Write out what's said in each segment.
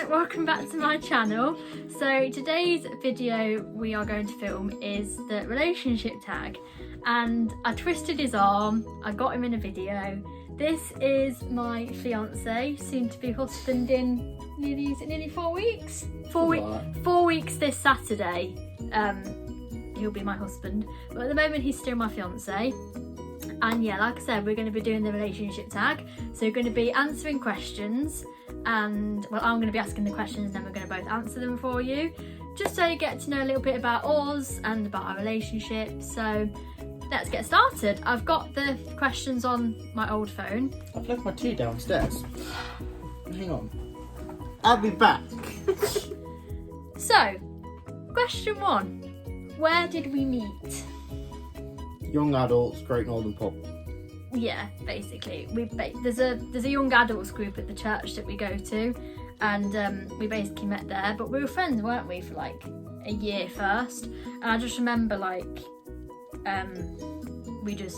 welcome back to my channel. So today's video we are going to film is the relationship tag, and I twisted his arm, I got him in a video. This is my fiance, soon to be husband in nearly 4 weeks? 4 weeks this Saturday. He'll be my husband, but at the moment he's still my fiance. And yeah, like I said, we're going to be doing the relationship tag. So we're going to be answering questions, and well, I'm going to be asking the questions and then we're going to both answer them for you, just so you get to know a little bit about us and about our relationship. So let's get started. I've got the questions on my old phone. I've left my tea downstairs. Hang on. I'll be back. So, question 1. Where did we meet? Young adults, Great Northern Pub. Yeah, basically. There's a young adults group at the church that we go to, and we basically met there. But we were friends, weren't we, for like a year first? And I just remember like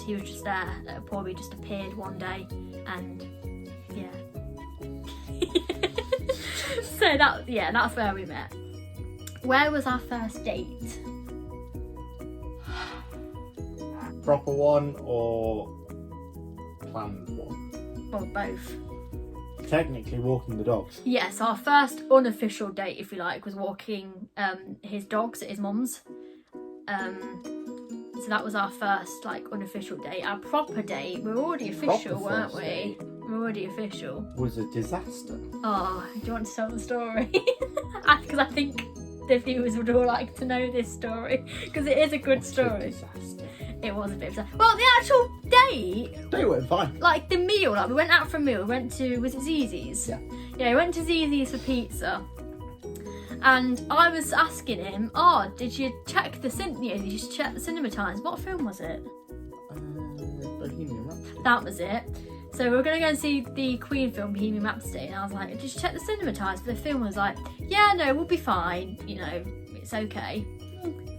he was just there. Probably just appeared one day, and yeah. So that's where we met. Where was our first date? Proper one or planned one? Well, both. Technically walking the dogs. Yes, our first unofficial date, if you like, was walking his dogs at his mum's. So that was our first like unofficial date. Our proper date, we were already official, weren't we? We were already official. Was a disaster. Oh, do you want to tell the story? Because I think the viewers would all like to know this story, because it is a good story. Disaster. It was a bit of a... Well, the actual date... They went fine. Like the meal, like we went out for a meal, we went to, was it Zizzi's? Yeah. Yeah, we went to Zizzi's for pizza. And I was asking him, did you check the cinema times? What film was it? Bohemian Rhapsody. That was it. So we were going to go and see the Queen film, Bohemian Rhapsody, and I was like, did you check the cinema times for the film? I was like, yeah, no, we'll be fine, you know, it's okay.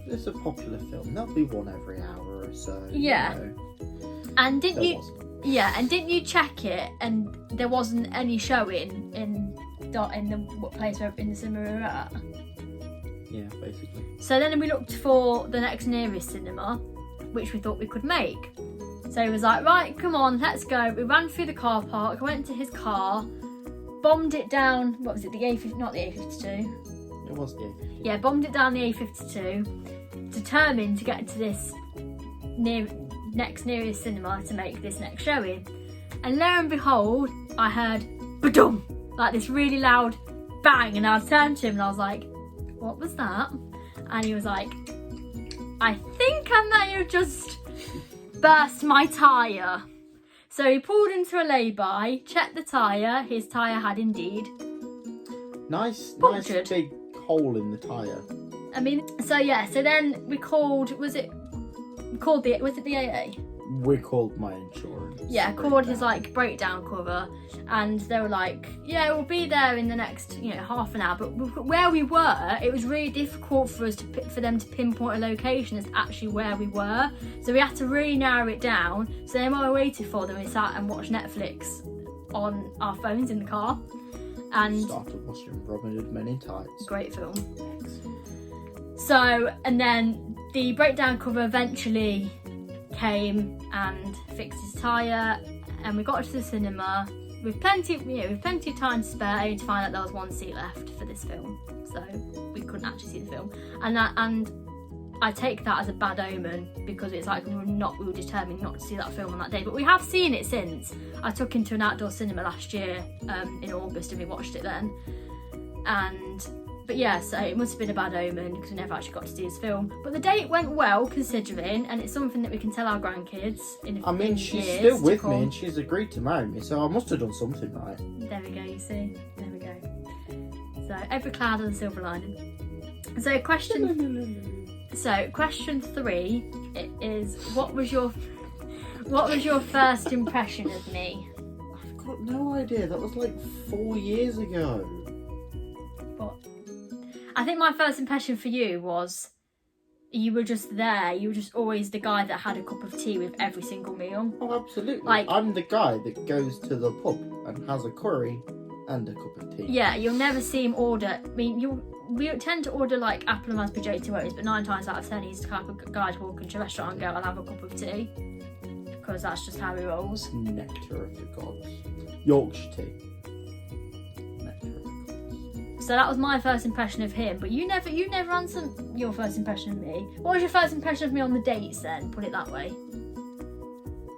It's a popular film. There'll be one every hour or so. Yeah. You know. And didn't you check it and there wasn't any showing in the place in the cinema we were at? Yeah, basically. So then we looked for the next nearest cinema, which we thought we could make. So he was like, right, come on, let's go. We ran through the car park, went to his car, bombed it down, what was it, the A50, not the A52? It was the A52. Yeah, bombed it down the A52, determined to get to this next nearest cinema to make this next showing. And lo and behold, I heard ba-dum, like this really loud bang, and I turned to him and I was like, what was that? And he was like, I think I may have just burst my tyre. So he pulled into a lay-by, checked the tyre, his tyre had indeed nice punctured. Big hole in the tyre. I mean, so then we called, was it the AA? We called my insurance. Yeah, called his like breakdown cover, and they were like, yeah, we'll be there in the next, half an hour. But where we were, it was really difficult for them to pinpoint a location as actually where we were. So we had to really narrow it down. So then while we waited for them, we sat and watched Netflix on our phones in the car. And started watching Robin Hood Men in Tights. Great film. So, and then the breakdown cover eventually came and fixed his tyre, and we got to the cinema with plenty of time to spare, only to find out there was one seat left for this film, so we couldn't actually see the film. And I take that as a bad omen, because it's like we were determined not to see that film on that day, but we have seen it since. I took him to an outdoor cinema last year in August, and we watched it then. But yeah, so it must have been a bad omen because we never actually got to see his film. But the date went well, considering, and it's something that we can tell our grandkids in a few she's years still with me and she's agreed to marry me, so I must have done something right. There we go, you see. There we go. So every cloud has a silver lining. So question 3 is, what was your first impression of me? I've got no idea. That was like 4 years ago. What? I think my first impression for you was you were just there. You were just always the guy that had a cup of tea with every single meal. Oh, absolutely. Like, I'm the guy that goes to the pub and has a curry And a cup of tea. Yeah, you'll never see him order. I mean, we tend to order like apple and mashed potatoes, but 9 times out of 10 he's the type of guy to walk into a restaurant and go, I'll have a cup of tea. Because that's just how he rolls. Nectar of the gods. Yorkshire tea. Nectar of the gods. So that was my first impression of him, but you never answered your first impression of me. What was your first impression of me on the dates then? Put it that way.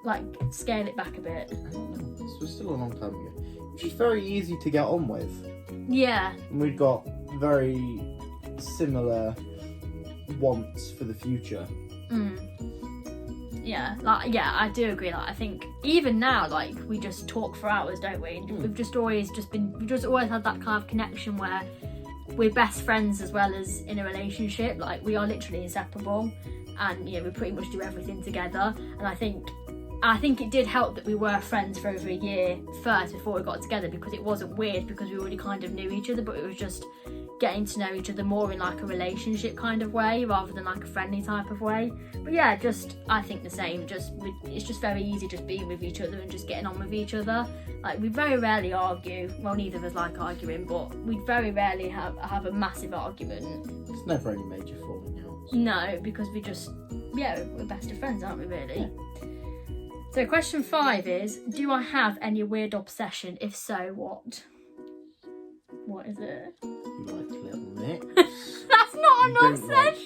Like, scale it back a bit. I don't know. This was still a long time ago. She's very easy to get on with. Yeah. And we've got very similar wants for the future. Yeah, I do agree. Like, I think even now, like, we just talk for hours, don't we? We've just always had that kind of connection where we're best friends as well as in a relationship. Like, we are literally inseparable, and we pretty much do everything together. And I think it did help that we were friends for over a year first before we got together, because it wasn't weird because we already kind of knew each other, but it was just getting to know each other more in like a relationship kind of way rather than like a friendly type of way. But yeah, I think the same. It's just very easy just being with each other and just getting on with each other. Like, we very rarely argue. Well, neither of us like arguing, but we very rarely have a massive argument. There's never any major falling outs. No, because we're best of friends, aren't we, really? Yeah. So question 5 is, do I have any weird obsession? If so, what? What is it? You like little Nick. That's not an don't obsession! Like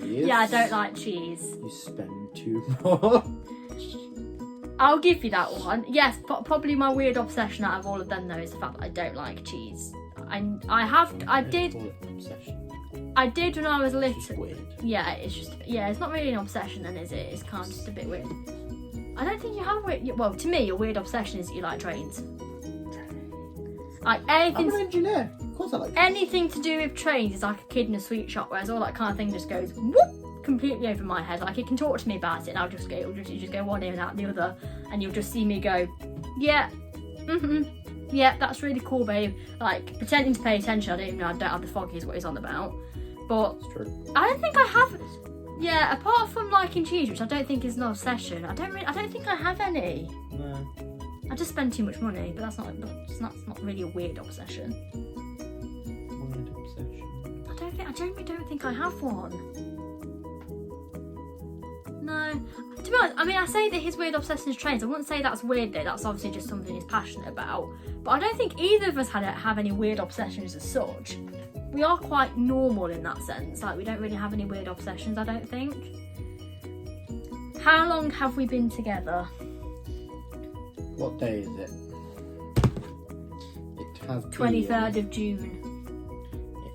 cheese. Yeah, I don't like cheese. You spend too much. I'll give you that one. Yes, probably my weird obsession out of all of them though is the fact that I don't like cheese. I did when I was little. It's just weird. Yeah, it's not really an obsession then, is it? It's kind of just a bit weird. I don't think you have well, to me, your weird obsession is that you like trains. Like anything. I'm an engineer. Of course I like trains. Anything to do with trains is like a kid in a sweet shop, whereas all that kind of thing just goes whoop completely over my head. Like, you can talk to me about it and you just go one ear and out the other, and you'll just see me go, yeah, yeah, that's really cool, babe. Like, pretending to pay attention. I don't have the foggies what he's on about. But It's true. I don't think I have. Yeah, apart from liking cheese, which I don't think is an obsession, I don't think I have any. No. I just spend too much money, but that's not really a weird obsession. Weird obsession. I genuinely don't think I have one. No. To be honest, I mean, I say that his weird obsession is trains. I wouldn't say that's weird though. That's obviously just something he's passionate about. But I don't think either of us have any weird obsessions as such. We are quite normal in that sense. Like, we don't really have any weird obsessions, I don't think. How long have we been together? What day is it? It has 23rd of June.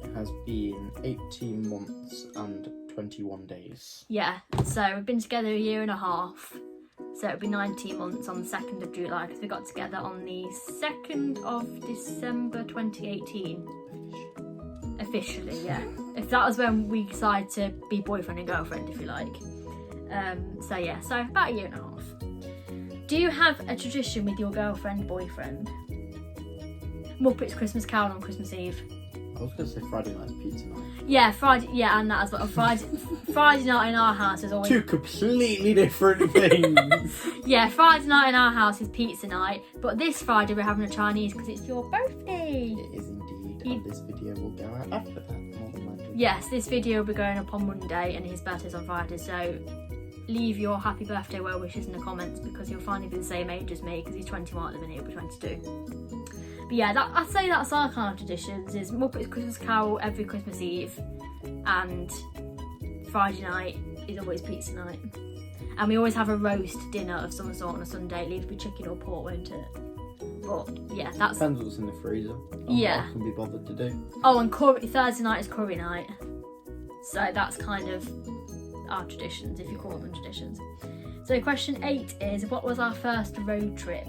It has been 18 months and 21 days. Yeah, so we've been together a year and a half. So it'll be 19 months on the 2nd of July, because we got together on the 2nd of December 2018. Officially, yeah. If that was when we decided to be boyfriend and girlfriend, if you like. So about a year and a half. Do you have a tradition with your girlfriend, boyfriend? Muppets Christmas Carol on Christmas Eve. I was going to say Friday night's pizza night. Yeah, Friday, yeah, and that as well. Friday night in our house is always... Two completely different things. Yeah, Friday night in our house is pizza night, but this Friday we're having a Chinese because it's your birthday. It is indeed, and this video will go out after that, more than likely. Yes, this video will be going up on Monday and his birthday's on Friday, so leave your happy birthday well wishes in the comments, because he'll finally be the same age as me, because he's 21 at the minute, he'll be 22. But yeah, I'd say that's our kind of traditions, is Muppets Christmas Carol every Christmas Eve, and Friday night is always pizza night. And we always have a roast dinner of some sort on a Sunday. It'll either be chicken or pork, won't it? But yeah, that's... Depends what's in the freezer. Yeah. What I can be bothered to do. Oh, and Thursday night is curry night. So that's kind of our traditions, if you call them traditions. So question 8 is, what was our first road trip?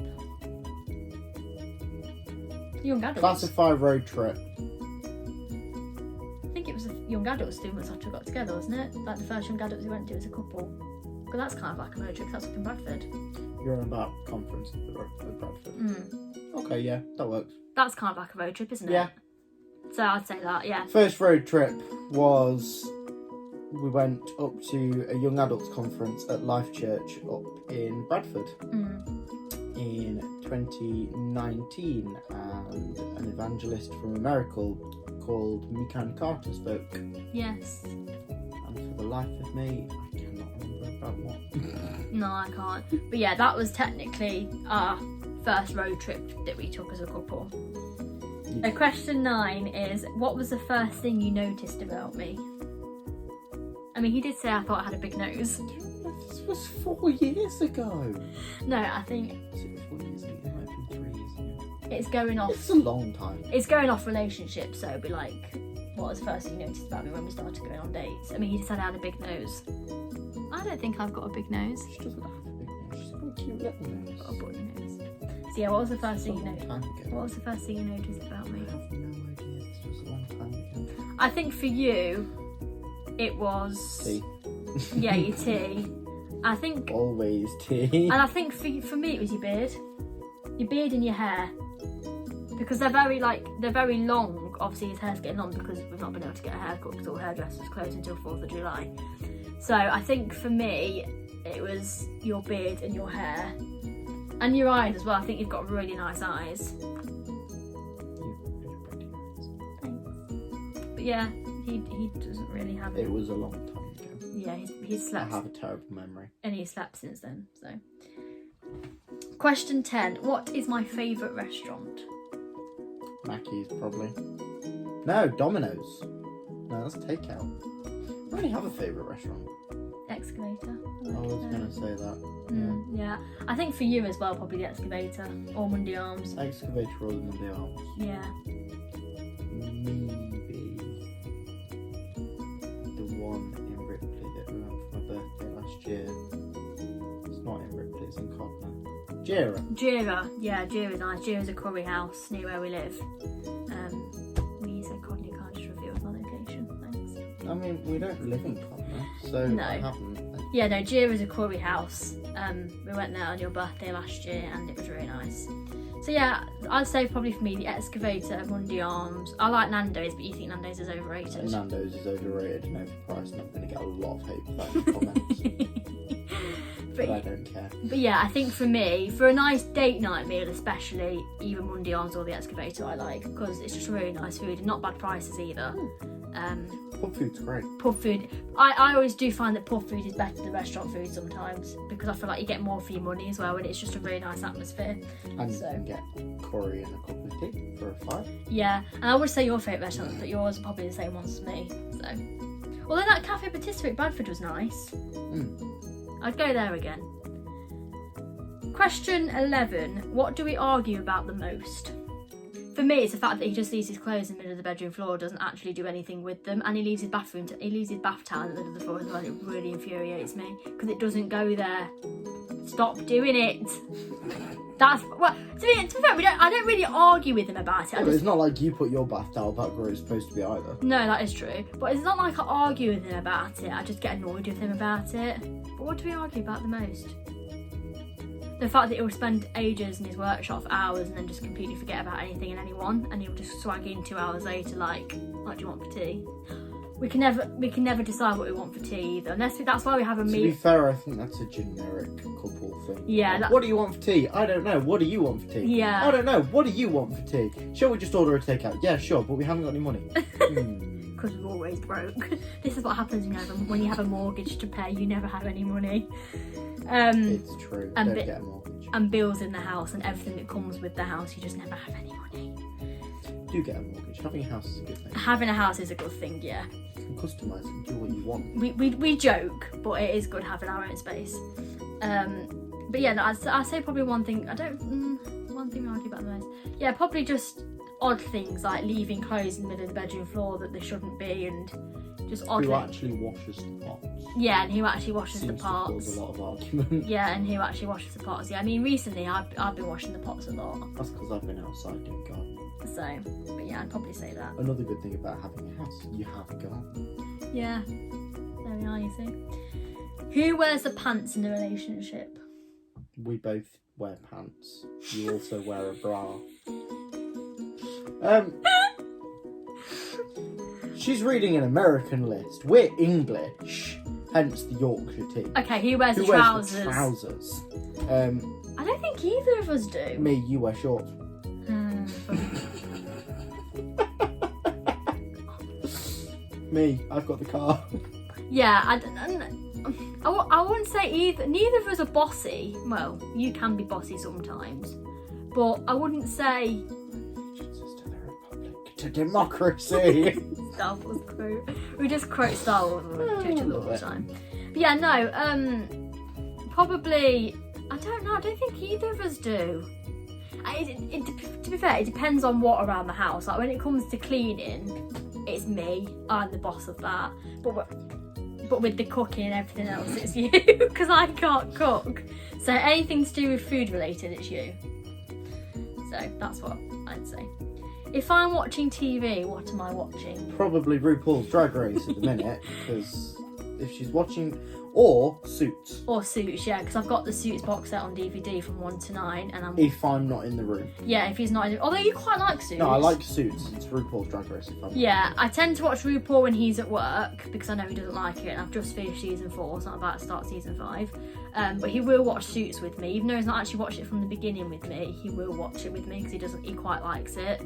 Young adults. Classify road trip. I think it was the young adults 2 months after we got together, wasn't it? Like the first young adults we went to as a couple. But that's kind of like a road trip, that's up in Bradford. You're on about conference at Bradford. Okay, yeah, that works. That's kind of like a road trip, isn't it? Yeah. So I'd say that, yeah. First road trip was, we went up to a young adults conference at Life Church up in Bradford in 2019, and an evangelist from America called Mikan Carter spoke. Yes. And for the life of me, I cannot remember about what. No, I can't. But yeah, that was technically our first road trip that we took as a couple. So question 9 is, what was the first thing you noticed about me? I mean, he did say I thought I had a big nose. This was 4 years ago. No, I think Is it 4 years ago? It might have been 3 years ago. it's going off. It's a long time. It's going off relationships, so it'd be like, what was the first thing you noticed about me when we started going on dates? I mean, he said I had a big nose. I don't think I've got a big nose. She doesn't have a big nose. She's got a cute little nose. I've got a button nose. So yeah, what was the first thing you noticed? Time ago. What was the first thing you noticed about I me? have no idea. This was a long time ago. I think for you, it was Tea. yeah, your tea. I think, Always tea. and I think for me it was your beard and your hair, because they're very long. Obviously his hair's getting long because we've not been able to get a haircut because all hairdressers closed until 4th of July. So I think for me it was your beard and your hair and your eyes as well. I think you've got really nice eyes. But yeah, he doesn't really have It was a long time ago. Yeah, he's I slept. have a terrible memory. And he's slept since then, so. Question 10. What is my favourite restaurant? Mackey's, probably. No, Domino's. No, that's takeout. I only have a favourite restaurant. Excavator. I was going to say that. Yeah. I think for you as well, probably the Excavator or Monday Arms. Yeah. Excavator or the Monday Arms. Yeah. Maybe the one in Ripley that we went for my birthday last year. It's not in Ripley, it's in Codner. Jira. Yeah, Jira's nice. Jira's a curry house near where we live. When you say Codner, you can't just reveal my location. Thanks. I mean, we don't live in Codner, so No. I haven't. Yeah, no, Jira's a curry house. We went there on your birthday last year and it was really nice. So yeah, I'd say probably for me the Excavator, Monday Arms. I like Nando's, but you think Nando's is overrated. Nando's is overrated and overpriced, and I'm going to get a lot of hate for that in the comments. but I don't care. But yeah, I think for me, for a nice date night meal especially, either Monday Arms or the Excavator I like, because it's just really nice food and not bad prices either. Pub food's great. Pub food, I always do find that pub food is better than restaurant food sometimes, because I feel like you get more for your money as well, and it's just a really nice atmosphere. And you can get curry and a cup of tea for a $5. Yeah, and I would say your favourite restaurant, but yours are probably the same ones as me. So, although that Cafe Patisserie at Bradford was nice, I'd go there again. Question 11. What do we argue about the most? For me, it's the fact that he just leaves his clothes in the middle of the bedroom floor, doesn't actually do anything with them, and he leaves his bath towel in the middle of the floor as well. It really infuriates me because it doesn't go there. Stop doing it. That's well. To be fair, I don't really argue with him about it. Well, it's not like you put your bath towel back where it's supposed to be either. No, that is true. But it's not like I argue with him about it. I just get annoyed with him about it. But what do we argue about the most? The fact that he'll spend ages in his workshop for hours and then just completely forget about anything and anyone, and he'll just swag in 2 hours later like, what do you want for tea? We can never decide what we want for tea either. Unless that's why we have a meet. To be fair, I think that's a generic couple thing. Yeah. Like, what do you want for tea? I don't know. What do you want for tea? Yeah. I don't know. What do you want for tea? Shall we just order a takeout? Yeah, sure, but we haven't got any money. Because we're always broke. This is what happens when you have a mortgage to pay. You never have any money. It's true. And Don't get a mortgage. And bills in the house and everything that comes with the house. You just never have any money. Do get a mortgage. Having a house is a good thing. Having a house is a good thing, yeah. You can customise and do what you want. We joke, but it is good having our own space. But yeah, I'd say probably one thing. One thing we argue about the most. Yeah, probably just odd things like leaving clothes in the middle of the bedroom floor that they shouldn't be, and just odd. Who actually washes the pots? Yeah, and who actually washes Seems the to pots? cause a lot of argument. Yeah, and who actually washes the pots? Yeah, I mean recently I've been washing the pots a lot. That's because I've been outside doing gardening. So, but yeah, I'd probably say that. Another good thing about having a house, you have a garden. Yeah, there we are. You see, who wears the pants in the relationship? We both wear pants. You also wear a bra. She's reading an American list. We're English, hence the Yorkshire tea. Okay, who wears the Who wears trousers? the trousers? I don't think think either of us do. Me, you wear shorts. Me, I've got the car. Yeah, I wouldn't say either. Neither of us are bossy. Well, you can be bossy sometimes, but I wouldn't say. Allegiance to the Republic, to democracy. Star Wars quote. We just quote Star Wars to each other all the time. But yeah, no. Probably. I don't know. I don't think either of us do. To be fair, it depends on what around the house. Like when it comes to cleaning, it's me. I'm the boss of that. But with the cooking and everything else, it's you, because I can't cook. So anything to do with food related, it's you. So that's what I'd say. If I'm watching TV, what am I watching? Probably RuPaul's Drag Race at the minute, because if she's watching, or Suits. Or Suits, yeah, because I've got the Suits box set on DVD from 1 to 9, and If I'm not in the room. Yeah, if he's not in. Although you quite like Suits. No, I like Suits. It's RuPaul's Drag Race. Yeah, I tend to watch RuPaul when he's at work because I know he doesn't like it, and I've just finished season 4, so I'm about to start season 5. But he will watch Suits with me, even though he's not actually watched it from the beginning with me. He will watch it with me because he quite likes it,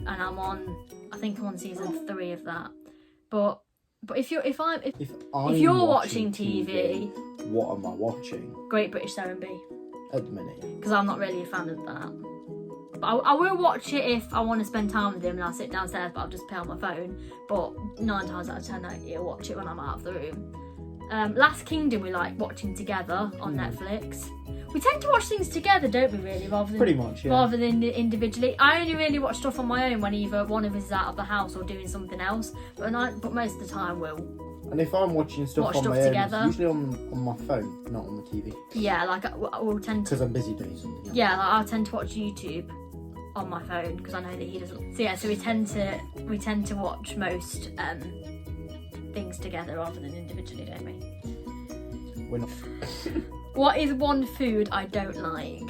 and I think I'm on season 3 of that. But if you're watching TV, what am I watching? Great British Serenbe. At the minute. Because I'm not really a fan of that. But I will watch it if I want to spend time with him and I'll sit downstairs, but I'll just play on my phone. But 9 times out of 10 I'll watch it when I'm out of the room. Last Kingdom we like watching together on Netflix. We tend to watch things together, don't we, really? Pretty much, yeah. Rather than individually. I only really watch stuff on my own when either one of us is out of the house or doing something else. But most of the time we'll. And if I'm watching stuff on my together. own, it's usually on my phone, not on the TV. Yeah, like we'll tend to. Because I'm busy doing something else. Yeah, like I'll tend to watch YouTube on my phone because I know that he doesn't. So yeah, so we tend to watch most things together rather than individually, don't we? We're not. What is one food I don't like?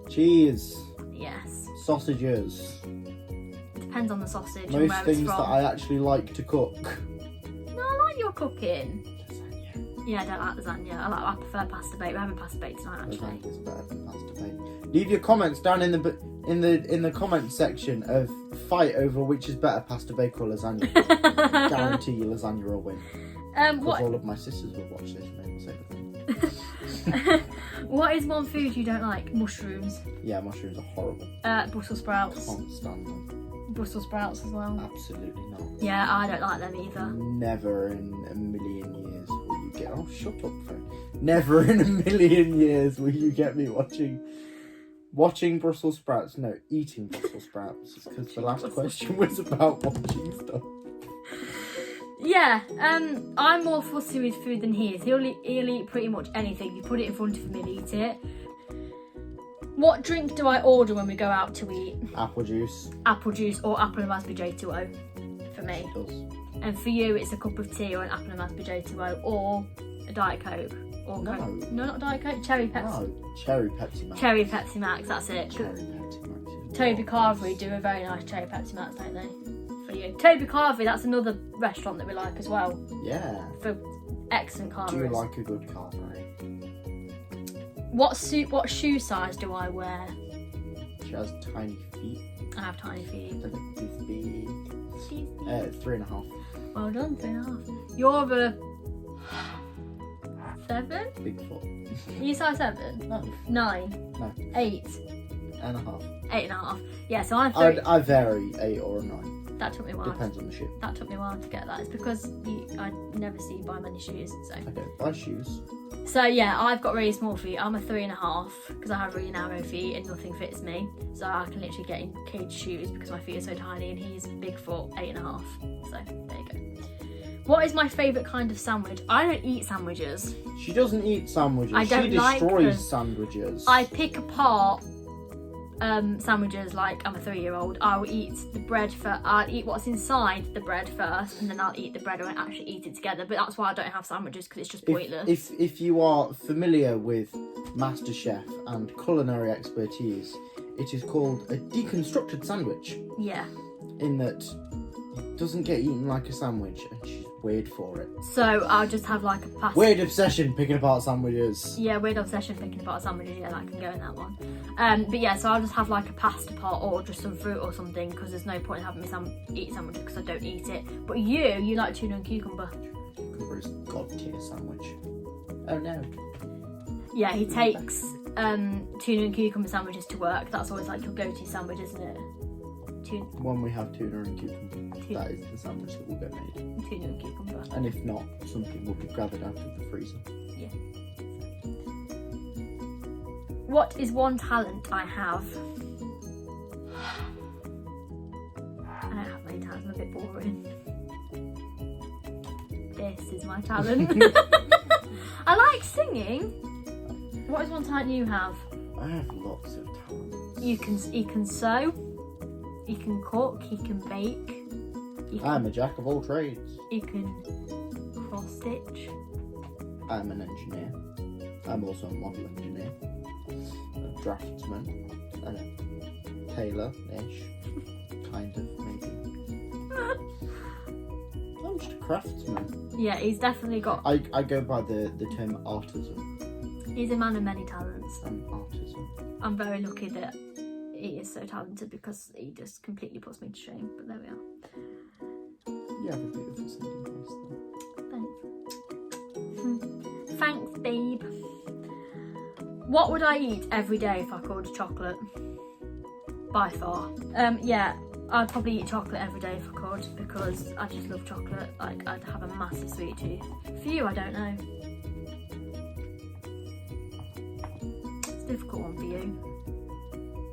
Cheese. Yes. Sausages. Depends on the sausage and Most where things it's from. that I actually like to cook. No, I like your cooking. Lasagna. Yeah, I don't like lasagna. I prefer pasta bake. We're having pasta bake tonight, actually. Lasagna's better than pasta bake. Leave your comments down in the comment section of fight over which is better, pasta bake or lasagna. Guarantee you lasagna will win. Because all of my sisters will watch this and they will say the thing. What is one food you don't like? Mushrooms. Yeah, mushrooms are horrible. Brussels sprouts. Can't stand them. Brussels sprouts as well. Absolutely not. Yeah, I don't like them either. Never in a million years will you get. Oh, shut up, phone. Never in a million years will you get me watching Brussels sprouts. No, eating Brussels sprouts. Because the last question was about watching stuff. Yeah, I'm more fussy with food than he is. He'll eat pretty much anything. You put it in front of him, he'll eat it. What drink do I order when we go out to eat? Apple juice. Apple juice or apple and raspberry J2O for me. It does. And for you, it's a cup of tea or an apple and raspberry J2O or a Diet Coke. Or No. Coke. No, not Diet Coke. Cherry Pepsi. No, cherry Pepsi Max. Cherry Pepsi Max, that's it. Cherry Pepsi Max. Toby Carvery do a very nice Cherry Pepsi Max, don't they? For you. Toby Carvery, that's another restaurant that we like as well. Yeah. For excellent carveries. Do you like a good carvery? What shoe size do I wear? She has tiny feet. I have tiny feet. These big. 3.5. Well done, 3.5. You're a 7? Big foot. Are you size 7? No. 9? No. 8? 8.5. 8.5. Yeah, so I'm 3. I vary 8 or a 9. That took me a while. Depends on the shoe. That took me a while to get that. It's because I never see you buy many shoes. So. I don't buy shoes. So yeah, I've got really small feet. I'm a 3.5 because I have really narrow feet and nothing fits me. So I can literally get in kids' shoes because my feet are so tiny, and he's big foot, 8.5. So there you go. What is my favourite kind of sandwich? I don't eat sandwiches. She doesn't eat sandwiches. I don't she like destroys them. sandwiches. I pick apart sandwiches like I'm a 3-year-old. I'll eat what's inside the bread first, and then I'll eat the bread. I won't actually eat it together. But that's why I don't have sandwiches, because it's just pointless. If you are familiar with MasterChef and culinary expertise, it is called a deconstructed sandwich. Yeah. In that it doesn't get eaten like a sandwich, and she's weird for it. So I'll just have like a pasta. Weird obsession picking apart sandwiches. Yeah, weird obsession picking apart sandwiches. Yeah, that can go in that one. But yeah, so I'll just have like a pasta pot or just some fruit or something, because there's no point in having me eat sandwiches because I don't eat it. But you like tuna and cucumber. Cucumber is god tier sandwich. Oh no. Yeah, he takes tuna and cucumber sandwiches to work. That's always like your go-to sandwich, isn't it? When we have tuna and cucumber, that is the sandwich that will get made. Tuna and cucumber. And if not, something will be gathered out of the freezer. Yeah. What is one talent I have? I don't have many talents, I'm a bit boring. This is my talent. I like singing. What is one talent you have? I have lots of talents. You can sew, you can cook, you can bake. I'm a jack of all trades. You can cross stitch. I'm an engineer. I'm also a model engineer, a draftsman, and a tailor-ish, kind of, maybe. I'm just a craftsman. Yeah, he's definitely got... I go by the term artisan. He's a man of many talents. I'm artisan. I'm very lucky that he is so talented, because he just completely puts me to shame, but there we are. You have a beautiful singing voice though. Thanks. Thanks, babe. What would I eat every day if I could? Chocolate. By far. Yeah, I'd probably eat chocolate every day if I could, because I just love chocolate. Like, I'd have a massive sweet tooth. For you, I don't know. It's a difficult one for you.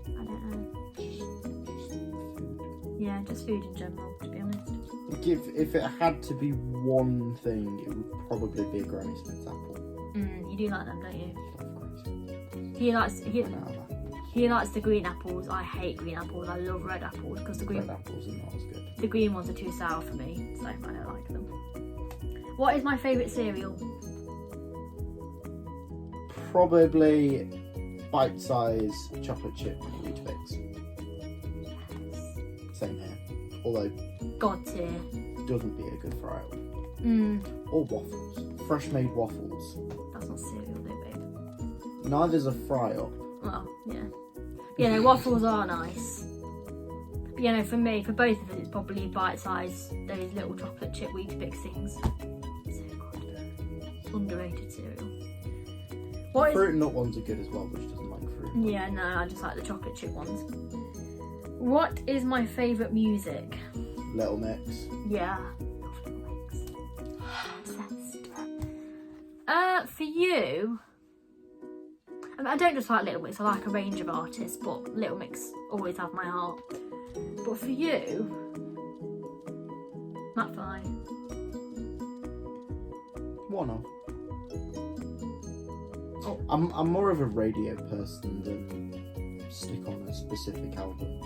I don't know. Yeah, just food in general, to be honest. If it had to be one thing, it would probably be a Granny Smith's apple. You do like them, don't you? Love Granny Smith. He likes the green apples. I hate green apples. I love red apples, because Red apples are not as good. the green ones are too sour for me, so I don't like them. What is my favourite cereal? Probably bite-sized chocolate chip Weetabix. Same here. Although God tier. doesn't be a good fry up. Or waffles. Fresh made waffles. That's not cereal though, babe. Neither's a fry up. Well, yeah. You know, waffles are nice. But, you know, for me, for both of us, it's probably bite-sized, those little chocolate chip Weetabix things. So good. Underrated cereal. What Fruit and nut ones are good as well, which doesn't like fruit. Yeah, no, I just like the chocolate chip ones. What is my favourite music? Little Mix. Yeah. Love Little Mix. Obsessed. For you, I mean, I don't just like Little Mix, I like a range of artists, but Little Mix always have my heart. But for you, McFly. One of. Oh. I'm more of a radio person than stick on a specific album.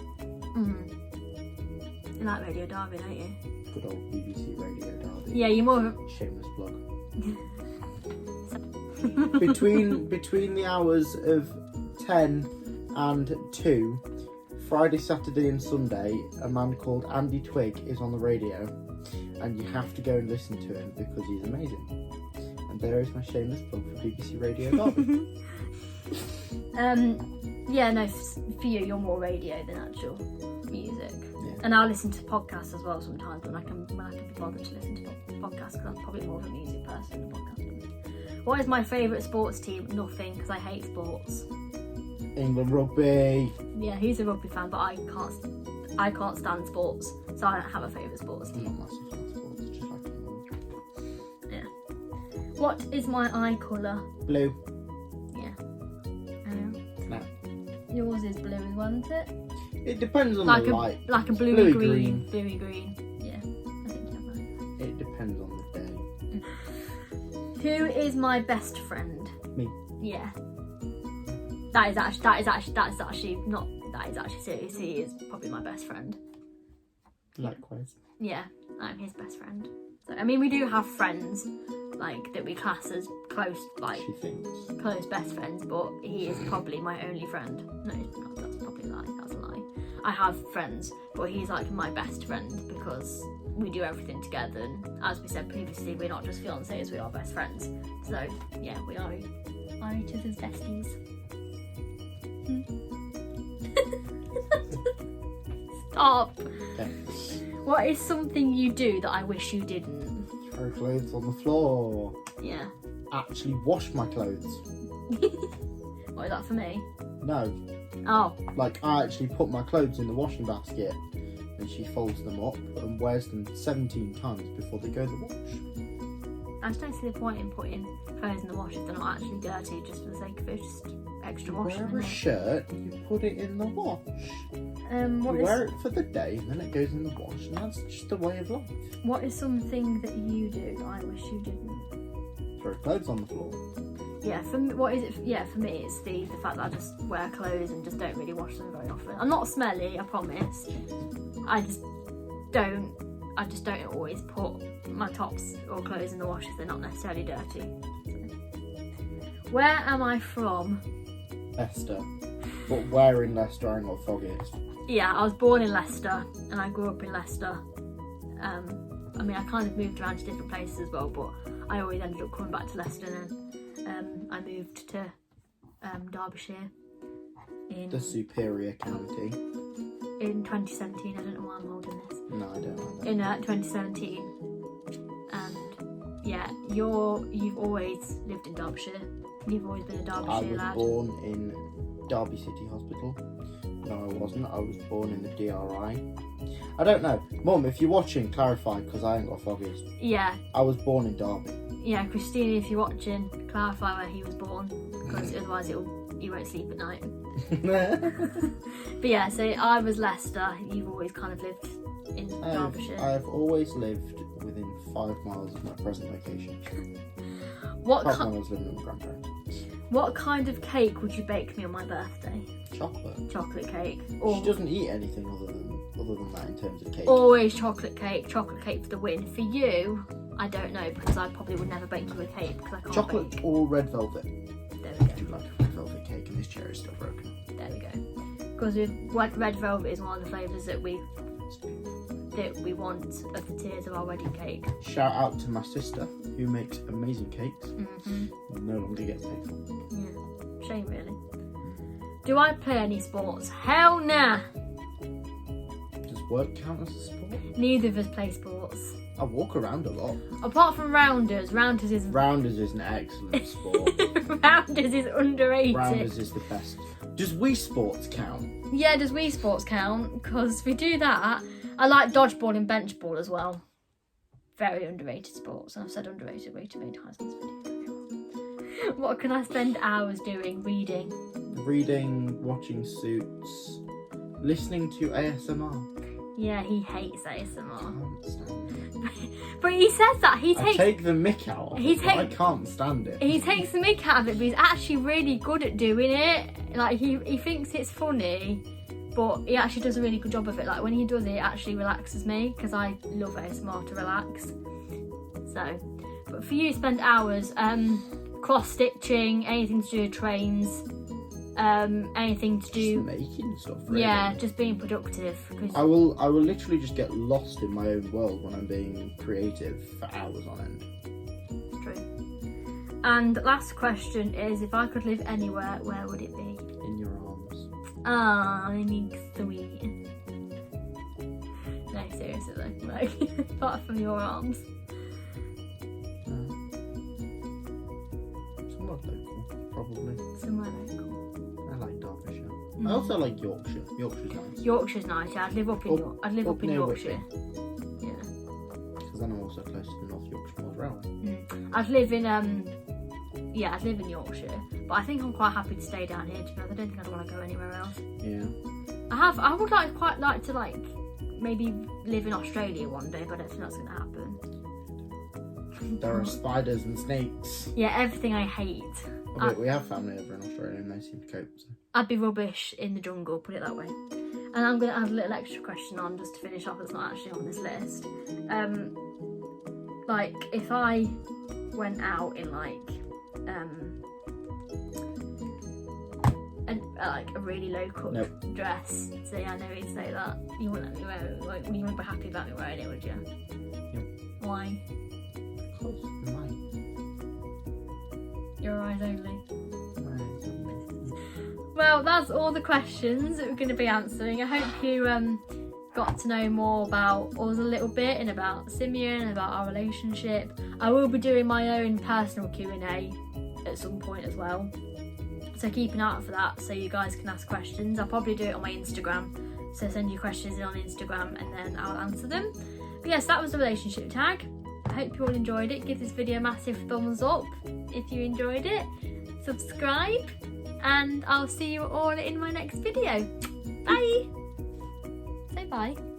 You like Radio Derby, don't you? Good old BBC Radio Derby. Yeah, you're more of a... Shameless plug. between the hours of 10 and 2, Friday, Saturday and Sunday, a man called Andy Twigg is on the radio, and you have to go and listen to him because he's amazing. And there is my shameless plug for BBC Radio Derby. Yeah, no, for you, you're more radio than actual music. Yeah. And I'll listen to podcasts as well sometimes when I can be bothered to listen to podcasts, because I'm probably more of a music person than a podcast person. What is my favourite sports team? Nothing, because I hate sports. England rugby. Yeah, he's a rugby fan, but I can't stand sports, so I don't have a favourite sports I'm team. not massive fan of sports, just like England. Yeah. What is my eye colour? Blue. Yeah. No. Yours is blue as well, isn't it? It depends on Like the a light. like a bluey Bluey green. Bluey green. Yeah, I think you have that. It depends on the day. Who is my best friend? Me. Yeah. That is actually serious. He is probably my best friend. Likewise. Yeah, I'm his best friend. So I mean, we do have friends like that we class as close, like She thinks. close best friends, but he is probably my only friend. No, it's not, that's probably a lie. That's a lie. I have friends, but he's like my best friend because we do everything together, and as we said previously, we're not just fiancés, we are best friends. So yeah, we are each other's besties. Stop. Okay. What is something you do that I wish you didn't? Throw clothes on the floor. Yeah. Actually wash my clothes. What is that for me? No. Oh. Like, I actually put my clothes in the washing basket and she folds them up and wears them 17 times before they go in the wash. I just don't see the point in putting clothes in the wash if they're not actually dirty, just for the sake of it, just extra washing. Wear a shirt, you put it in the wash. You wear it for the day and then it goes in the wash, and that's just a way of life. What is something that you do that I wish you didn't? Throw clothes on the floor. Yeah, for me, what is it? Yeah, for me, it's the fact that I just wear clothes and just don't really wash them very often. I'm not smelly, I promise. I just don't always put my tops or clothes in the wash if they're not necessarily dirty. Where am I from? Leicester. But where in Leicester? I ain't got foggiest. Yeah, I was born in Leicester and I grew up in Leicester. I mean, I kind of moved around to different places as well, but I always ended up coming back to Leicester, and I moved to Derbyshire in The Superior County. in 2017. I don't know why I'm holding this. No, I don't know that. In 2017, and yeah, you've always lived in Derbyshire. You've always been a I Derbyshire was lad. born in Derby City Hospital. No, I wasn't. I was born in the DRI. I don't know. Mum, if you're watching, clarify, because I ain't got foggiest. Yeah, I was born in Derby. yeah, Christina, if you're watching, clarify where he was born, because otherwise you won't sleep at night. But yeah, so I was Leicester. You've always kind of lived in Derbyshire. I've always lived within 5 miles of my present location. What Apart from when I was living with my grandparents. What kind of cake would you bake me on my birthday? Chocolate. Chocolate cake. She doesn't eat anything other than that in terms of cake. Always chocolate cake for the win. For you, I don't know, because I probably would never bake you a cake because I can't Chocolate bake. or red velvet? There I we do go. like a red velvet cake, and this chair is still broken. There we go. Because red velvet is one of the flavours that we want of the tiers of our wedding cake. Shout out to my sister, who makes amazing cakes. Mm-hmm. No longer gets paid for. Yeah. Shame, really. Do I play any sports? Hell nah. Does work count as a sport? Neither of us play sports. I walk around a lot. Apart from rounders. Rounders is an excellent sport. Rounders is underrated. Rounders is the best. Does Wii Sports count? Yeah, does Wii Sports count? Because if we do that, I like dodgeball and bench ball as well. Very underrated sports. And I've said underrated way too many times in this video. What can I spend hours doing? Reading. Reading, watching Suits, listening to ASMR. Yeah, he hates ASMR. Can't stand it. But he says that. I take the mick out of it, but I can't stand it. He takes the mick out of it, but he's actually really good at doing it. Like, he thinks it's funny, but he actually does a really good job of it. Like, when he does it, it actually relaxes me, because I love ASMR to relax. So, but for you, spend hours cross-stitching, anything to do with trains, anything to do... Just making stuff, really. Yeah, just being productive. Cause I will literally just get lost in my own world when I'm being creative for hours on end. It's true. And the last question is, if I could live anywhere, where would it be? In your arms. Ah, I need sweet. No, seriously though, like, apart from your arms. Somewhere local, probably. Somewhere local. I like Derbyshire. I also like Yorkshire. Yorkshire's nice. Yorkshire's nice, yeah. I'd live up in Up Yorkshire. near Yeah. Because then I'm also close to the North Yorkshire Moors Railway. I'd live in Yorkshire, but I think I'm quite happy to stay down here. To be honest, I don't think I'd want to go anywhere else. Yeah. I would quite like to maybe live in Australia one day, but I don't think that's going to happen. There are spiders and snakes. Yeah, everything I hate. Oh, we have family over in Australia and they seem to cope. So. I'd be rubbish in the jungle, put it that way. And I'm going to add a little extra question on just to finish off that's not actually on this list. Like, if I went out in like a really low cut Nope. dress. So yeah, I know he'd say that. You wouldn't let me wear it. Like, you wouldn't be happy about me wearing it, would you? Nope. Why? Because mine. Your eyes only. Mine. Well, that's all the questions that we're going to be answering. I hope you got to know more about us a little bit and about Simeon and about our relationship. I will be doing my own personal Q&A at some point as well, so keep an eye out for that so you guys can ask questions. I'll probably do it on my Instagram, so send your questions in on Instagram and then I'll answer them. But yes, that was the relationship tag. I hope you all enjoyed it. Give this video a massive thumbs up if you enjoyed it. Subscribe, and I'll see you all in my next video. Bye! Say bye.